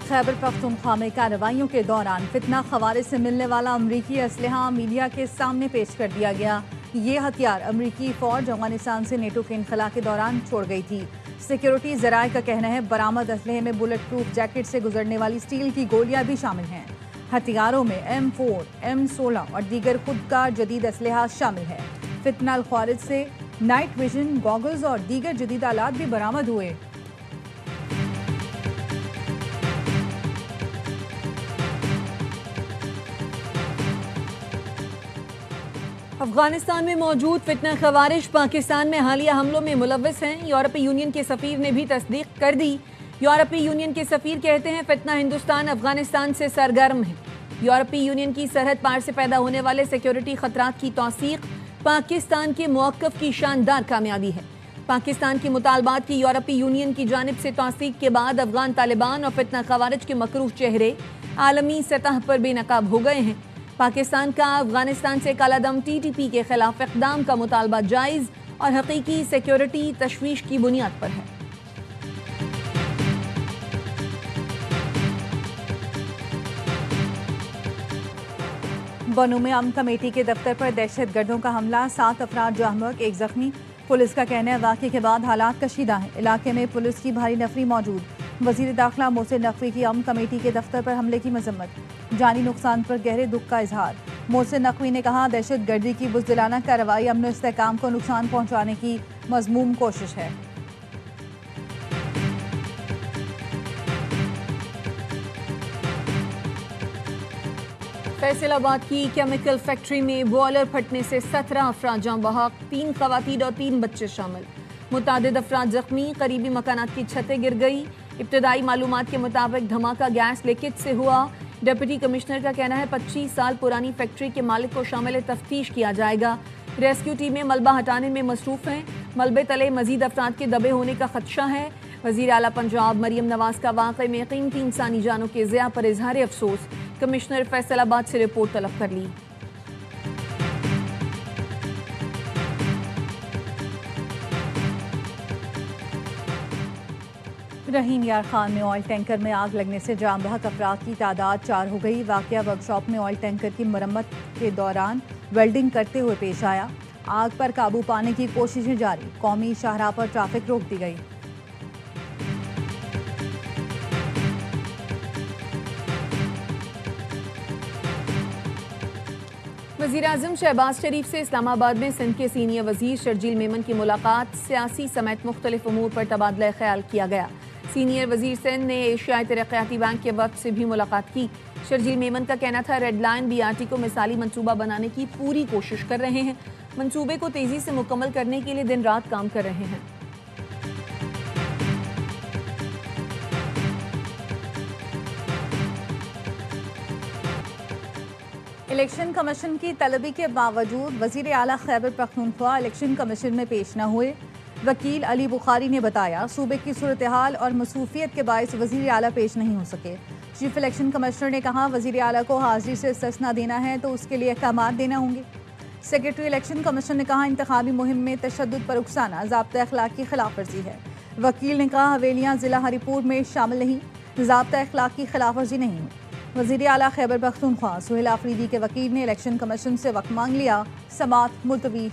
खैबर पख्तूनख्वा में कार्रवाइयों के दौरान फितना खवारिज से मिलने वाला अमरीकी असलहा मीडिया के सामने पेश कर दिया गया। ये हथियार अमरीकी फौज अफगानिस्तान से नेटो के इनखला के दौरान छोड़ गई थी। सिक्योरिटी ज़राए का कहना है बरामद असलहे में बुलेट प्रूफ जैकेट से गुजरने वाली स्टील की गोलियां भी शामिल हैं। हथियारों में M4, M16 और दीगर खुदकार जदीद असलहा शामिल है। फितना खवारिज से नाइट विजन गॉगल्स और दीगर जदीद आलात भी बरामद हुए। अफगानिस्तान में मौजूद फितना खवारिज पाकिस्तान में हालिया हमलों में मुलव्वस हैं। यूरोपीय यूनियन के सफीर ने भी तस्दीक कर दी। यूरोपीय यूनियन के सफीर कहते हैं फितना हिंदुस्तान अफगानिस्तान से सरगर्म है। यूरोपीय यूनियन की सरहद पार से पैदा होने वाले सिक्योरिटी खतरात की तौसीक पाकिस्तान के मौक़िफ़ की शानदार कामयाबी है। पाकिस्तान के मुतालबात की यूरोपीय यूनियन की जानिब से तौसीक के बाद अफगान तालिबान और फितना खवारिज के मकरूह चेहरे आलमी सतह पर बेनकाब हो गए हैं। पाकिस्तान का अफगानिस्तान से कालादम TTP के खिलाफ इक़दाम का मुतालबा जायज़ और हकीकी सिक्योरिटी तशवीश की बुनियाद पर है। बनू में अमन कमेटी के दफ्तर पर दहशतगर्दों का हमला, 7 अफराद जख्मी, 1 जख्मी। पुलिस का कहना है वाक़े के बाद हालात कशीदा हैं। इलाके में पुलिस की भारी नफरी मौजूद। वज़ीर दाखिला मोहसिन नकवी की अमन कमेटी के दफ्तर पर हमले की मजम्मत, जानी नुकसान पर गहरे दुख का इजहार। मोहसिन नकवी ने कहा दहशत गर्दी की बुज़दिलाना कार्रवाई अमन इस्तेहकाम को नुकसान पहुँचाने की मज़मूम कोशिश है। फैसलाबाद की केमिकल फैक्ट्री में बॉयलर फटने से 17 अफराद जाँ बहक, 3 खवातीन और 3 बच्चे शामिल। मुतादिद अफराद जख्मी, करीबी मकानात की छतें गिर गई। इब्तदाई मालूमात के मुताबिक धमाका गैस लीकेज से हुआ। डिप्टी कमिश्नर का कहना है 25 साल पुरानी फैक्ट्री के मालिक को शामिल तफ्तीश किया जाएगा। रेस्क्यू टीमें मलबा हटाने में मसरूफ हैं। मलबे तले मजीद अफराद के दबे होने का खदशा है। वज़ीर आला पंजाब मरियम नवाज का वाक़े में कीमती इंसानी जानों के ज़िया पर इजहार अफसोस। कमिश्नर फैसलाबाद से रिपोर्ट तलब कर ली। रहीम यार खान में ऑयल टैंकर में आग लगने से जाम बहक अफराद की तादाद 4 हो गई। वाक़या वर्कशॉप में ऑयल टैंकर की मरम्मत के दौरान वेल्डिंग करते हुए पेश आया। आग पर काबू पाने की कोशिशें जारी। कौमी शाहराह पर ट्रैफिक रोक दी गई। वज़ीर आज़म शहबाज शरीफ से इस्लामाबाद में सिंध के सीनियर वज़ीर शर्जील मेमन की मुलाकात, सियासी समेत मुख्तलिफ उमूर पर तबादला ख्याल किया गया। सीनियर वज़ीर सिंध ने एशियाई तरक्याती बैंक के वफ़द से भी मुलाकात की। शर्जील मेमन का कहना था रेड लाइन BRT को मिसाली मनसूबा बनाने की पूरी कोशिश कर रहे हैं। मनसूबे को तेज़ी से मुकम्मल करने के लिए दिन रात काम कर रहे हैं। इलेक्शन कमीशन की तलबी के बावजूद वज़ीर आला खैबर पख्तूनख्वा इलेक्शन कमीशन में पेश न हुए। वकील अली बुखारी ने बताया सूबे की सूरत हाल और मसरूफियत के बायस वज़ीर आला पेश नहीं हो सके। चीफ इलेक्शन कमिश्नर ने कहा वज़ीर आला को हाजिरी से इस्तिस्ना देना है तो उसके लिए अहकामात देना होंगे। सेक्रेटरी इलेक्शन कमीशन ने कहा इंतखाबी मुहिम में तशद्दुद पर उकसाना ज़ाब्ता अखलाक की खिलाफ वर्जी है। वकील ने कहा हवेलियाँ ज़िला हरीपुर में शामिल नहीं, ज़ाब्ता अखलाक की खिलाफ वर्जी नहीं हुई। वज़ीर आला खैबर पख्तूनख्वा सुहेल आफरीदी के वकील ने इलेक्शन कमीशन से वक्त मांग लिया। समाअत मुलतवी।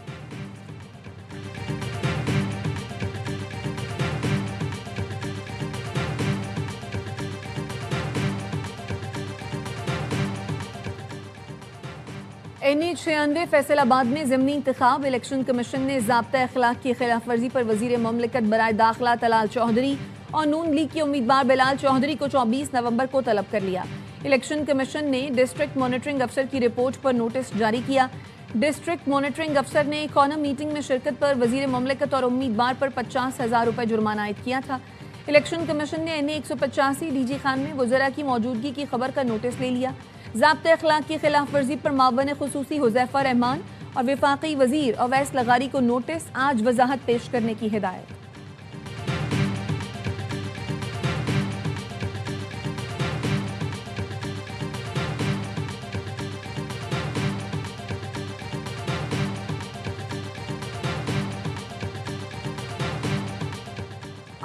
NH96 फैसलाबाद में ज़िमनी इंतखाब। इलेक्शन कमीशन ने ज़ाब्ता अखलाक की खिलाफ वर्जी पर वज़ीर ममलिकत बराए दाखिला तलाल चौधरी और नून लीग के उम्मीदवार बिलाल चौधरी को 24 नवंबर को तलब कर लिया। इलेक्शन कमीशन ने डिस्ट्रिक्ट मॉनिटरिंग अफसर की रिपोर्ट पर नोटिस जारी किया। डिस्ट्रिक्ट मॉनिटरिंग अफसर ने कॉनम मीटिंग में शिरकत पर वज़ीर ममलिकत और उम्मीदवार पर 50,000 रुपये जुर्माना आयद किया था। इलेक्शन कमीशन ने NA185 DG खान में वज़रा की मौजूदगी की खबर का नोटिस ले लिया। ज़ाब्ता अखलाक की खिलाफ वर्जी पर मावन खुसूसी हुज़ैफा रहमान और वफाकी वज़ीर अवैस लगारी को नोटिस, आज वजाहत पेश करने की हिदायत।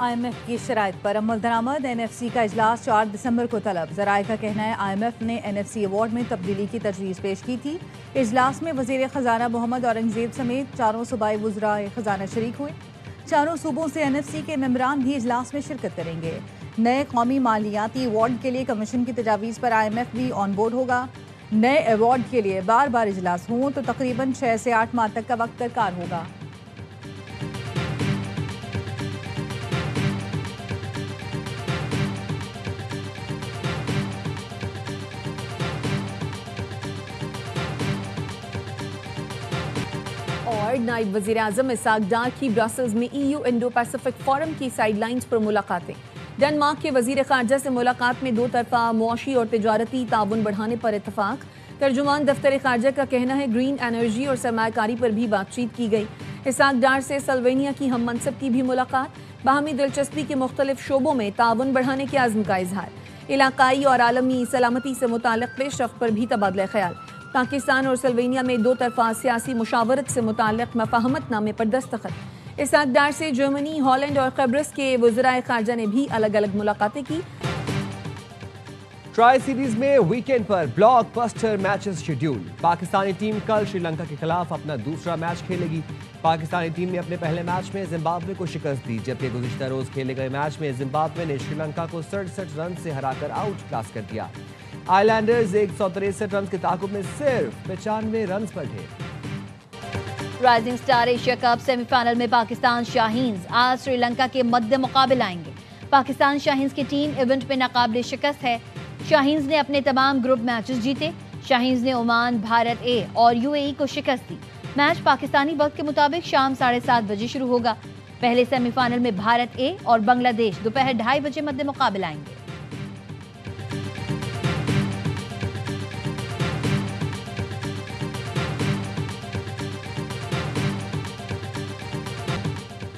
IMF کی شرائط پر عمل درآمد NFC کا اجلاس 4 دسمبر کو طلب ذرائع کا کہنا ہے IMF نے NFC ایوارڈ میں تبدیلی کی تجویز پیش کی تھی اجلاس میں وزیر خزانہ محمد اورنگزیب سمیت 4 صوبائی وزراء خزانہ شریک ہوئے 4 صوبوں سے NFC کے ممبران بھی اجلاس میں شرکت کریں گے نئے قومی مالیاتی ایوارڈ کے لیے کمیشن کی تجاویز پر IMF بھی آن بورڈ ہوگا نئے ایوارڈ کے لیے بار بار اجلاس ہوں تو تقریباً 6 سے 8 ماہ تک کا وقت درکار ہوگا اور نائب وزیر اعظم اسحاق ڈار کی برسلز میں EU انڈو پیسفک فورم کی سائیڈ لائنز پر ملاقاتیں ڈنمارک کے وزیر خارجہ سے ملاقات میں 2 طرفہ معاشی اور تجارتی تعاون بڑھانے پر اتفاق ترجمان دفتر خارجہ کا کہنا ہے گرین انرجی اور سرمایہ کاری پر بھی بات چیت کی گئی اسحاق ڈار سے سلوینیا کی ہم منصب کی بھی ملاقات باہمی دلچسپی کے مختلف شعبوں میں تعاون بڑھانے کے عزم کا اظہار علاقائی اور عالمی سلامتی سے متعلق پیش رفت پر بھی تبادلہ خیال پاکستان اور سلوینیا میں 2 طرفہ سیاسی مشاورت سے متعلق مفاہمت نامے پر دستخط اسحاق ڈار سے جرمنی ہالینڈ اور قبرص کے وزرائے خارجہ نے بھی الگ الگ ملاقاتیں کی ٹرائی سیریز میں ویکینڈ پر block buster matches schedule Pakistani team کل سری لنکا کے خلاف اپنا دوسرا میچ کھیلے گی پاکستانی ٹیم نے اپنے پہلے میچ میں زمبابوے کو شکست دی جبکہ گزشتہ روز کھیلے گئے میچ میں زمبابوے نے سری لنکا کو 67 رن سے ہرا کر آؤٹ کلاس کر دیا آئی لینڈرز 163 رنز کے تعاقب میں صرف 95 رنز پر تھے rising star Asia cup semi final میں پاکستان شاہینز آج سری لنکا کے مد مقابل آئیں گے پاکستان شاہینز کی ٹیم ایونٹ میں ناقابل شکست ہے شاہینز نے اپنے تمام گروپ میچز جیتے شاہینز نے عمان بھارت اے اور UAE کو شکست دی میچ پاکستانی وقت کے مطابق شام 7:30 بجے شروع ہوگا پہلے سیمی فائنل میں بھارت اے اور بنگلہ دیش دوپہر 2:30 بجے مد مقابل آئیں گے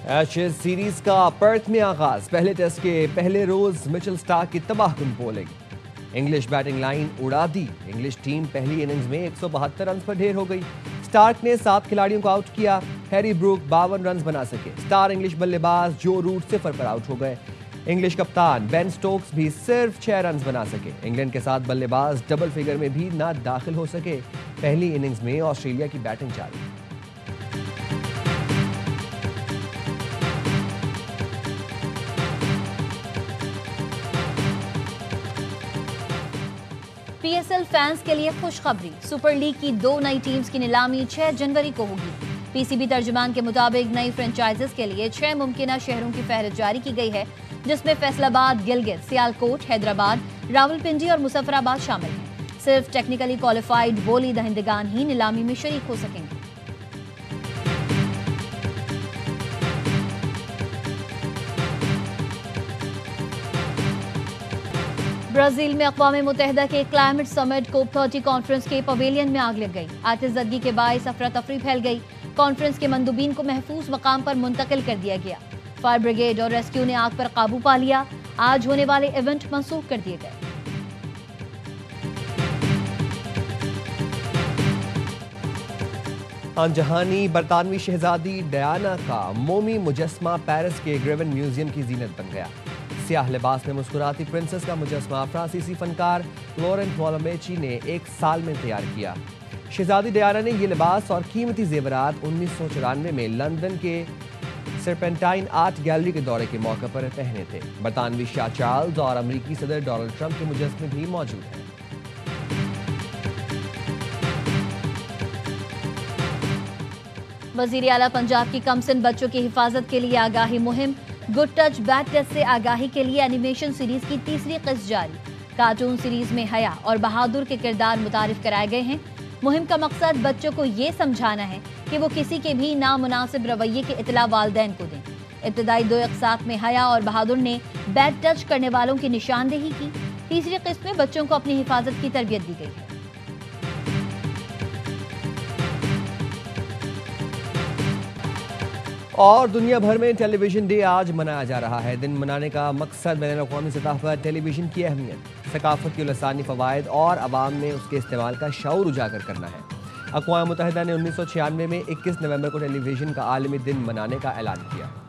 ایشز سیریز کا پرتھ میں آغاز پہلے ٹیسٹ کے پہلے روز مچل سٹارک کی تباہ کن بولنگ انگلش بیٹنگ لائن اڑا دی انگلش ٹیم پہلی اننگز میں 172 رنز پر ڈھیر ہو گئی سٹارک نے 7 کھلاڑیوں کو آؤٹ کیا ہیری بروک 52 رنز بنا سکے سٹار انگلش بلے باز جو روٹ 0 پر آؤٹ ہو گئے انگلش کپتان بین سٹوکس بھی صرف 6 رنز بنا سکے انگلینڈ کے ساتھ بلے باز ڈبل فگر میں بھی نہ داخل ہو سکے پہلی اننگز میں آسٹریلیا کی بیٹنگ جاری PSL فینس کے لیے خوشخبری سپر لیگ کی 2 نئی ٹیمز کی نیلامی 6 جنوری کو ہوگی PCB ترجمان کے مطابق نئی فرنچائزز کے لیے 6 ممکنہ شہروں کی فہرست جاری کی گئی ہے جس میں فیصل آباد گلگت سیالکوٹ حیدرآباد راولپنڈی اور مظفر آباد شامل ہیں صرف ٹیکنیکلی کوالیفائڈ بولی دہندگان ہی نیلامی میں شریک ہو سکیں گے برازیل میں اقوام متحدہ کے کلائمیٹ سمٹ کوپ 30 کانفرنس کے پویلین میں آگ لگ گئی آتش زدگی کے باعث افراتفری پھیل گئی کانفرنس کے مندوبین کو محفوظ مقام پر منتقل کر دیا گیا فائر بریگیڈ اور ریسکیو نے آگ پر قابو پا لیا آج ہونے والے ایونٹ منسوخ کر دیے گئے جہانی برطانوی شہزادی ڈیانا کا مومی مجسمہ پیرس کے گریون میوزیم کی زینت بن گیا سیاہ لباس میں مسکراتی پرنسس کا مجسمہ فرانسیسی فنکار لورنٹ والومیچی نے 1 سال میں تیار کیا شہزادی ڈیانا نے یہ لباس اور قیمتی زیورات 1994 میں لندن کے سرپنٹائن آرٹ گیلری کے دورے کے موقع پر پہنے تھے برطانوی شاہ چارلز اور امریکی صدر ڈونلڈ ٹرمپ کے مجسمے بھی موجود ہیں وزیر اعلیٰ پنجاب کی کم سن بچوں کی حفاظت کے لیے آگاہی مہم گڈ ٹچ بیڈ ٹچ سے آگاہی کے لیے اینیمیشن سیریز کی 3ری قسط جاری کارٹون سیریز میں حیا اور بہادر کے کردار متعارف کرائے گئے ہیں مہم کا مقصد بچوں کو یہ سمجھانا ہے کہ وہ کسی کے بھی نامناسب رویے کی اطلاع والدین کو دیں ابتدائی 2 اقساط میں حیا اور بہادر نے بیڈ ٹچ کرنے والوں کی نشاندہی کی 3ری قسط میں بچوں کو اپنی حفاظت کی تربیت دی گئی ہے اور دنیا بھر میں ٹیلی ویژن ڈے آج منایا جا رہا ہے دن منانے کا مقصد بین الاقوامی سطح پر ٹیلی ویژن کی اہمیت ثقافت کے لسانی فوائد اور عوام میں اس کے استعمال کا شعور اجاگر کرنا ہے اقوام متحدہ نے 1996 میں 21 نومبر کو ٹیلی ویژن کا عالمی دن منانے کا اعلان کیا